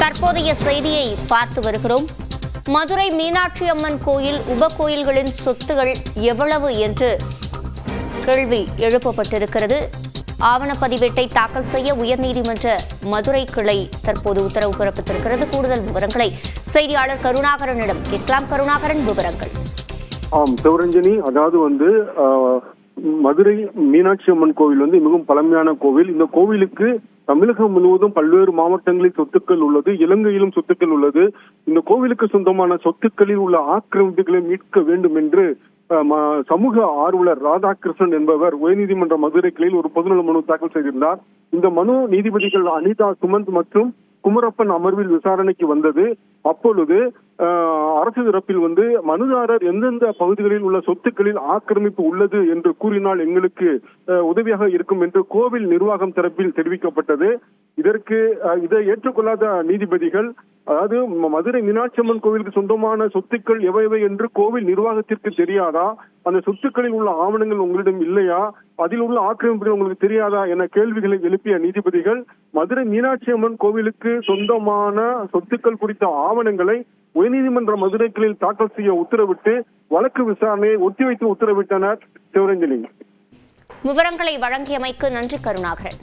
தற்போதைய செய்தியை பார்த்து வருகிறோம். மதுரை மீனாட்சி அம்மன் கோயில் உபகோயில்களின் சொத்துகள் எவ்வளவு என்று கேள்வி எழுப்பப்பட்டிருக்கிறது. ஆவணப்பதிவேட்டை தாக்கல் செய்ய உயர்நீதிமன்ற மதுரை கிளை தற்போது உத்தரவு பிறப்பித்திருக்கிறது. கூடுதல் விவரங்களை செய்தியாளர் கருணாகரனிடம் கேட்கலாம். கருணாகரன், விவரங்கள். சிவரஞ்சனி, அதாவது மதுரை மீனாட்சி அம்மன் கோவில் மிகவும் பழமையான கோவில். இந்த கோவிலுக்கு தமிழகம் முழுவதும் பல்வேறு மாவட்டங்களில் சொத்துக்கள் உள்ளது, இலங்கையிலும் சொத்துக்கள் உள்ளது. இந்த கோவிலுக்கு சொந்தமான சொத்துக்களில் உள்ள ஆக்கிரமிப்புகளை மீட்க வேண்டும் என்று சமூக ஆர்வலர் ராதாகிருஷ்ணன் என்பவர் உயர்நீதிமன்ற மதுரை கிளையில் ஒரு பொதுநல மனு தாக்கல் செய்திருந்தார். இந்த மனு நீதிபதிகள் அனிதா சுமந்த் மற்றும் குமரப்பன் அமர்வில் விசாரணைக்கு வந்தது. அப்பொழுது அரசு தரப்பில் மனுதாரர் எந்தெந்த பகுதிகளில் உள்ள சொத்துக்களில் ஆக்கிரமிப்பு உள்ளது என்று கூறினால் எங்களுக்கு உதவியாக இருக்கும் என்று கோவில் நிர்வாகம் தரப்பில் தெரிவிக்கப்பட்டது. இதை ஏற்றுக்கொள்ளாத நீதிபதிகள், அதாவது மதுரை மீனாட்சி அம்மன் கோவிலுக்கு சொந்தமான சொத்துக்கள் எவை என்று கோவில் நிர்வாகத்திற்கு தெரியாதா, அந்த சொத்துக்களில் உள்ள ஆவணங்கள் உங்களிடம் இல்லையா, அதில் உள்ள ஆக்கிரமிப்புகள் உங்களுக்கு தெரியாதா என கேள்விகளை எழுப்பிய நீதிபதிகள் மதுரை மீனாட்சி அம்மன் கோவிலுக்கு சொந்தமான சொத்துக்கள் குறித்த ஆவணங்களை உயர்நீதிமன்ற மதுரை கிளையில் தாக்கல் செய்ய உத்தரவிட்டு வழக்கு விசாரணையை ஒத்திவைத்து உத்தரவிட்டனர். சிவரஞ்சனி, விவரங்களை வழங்கியமைக்கு நன்றி கருணாகரன்.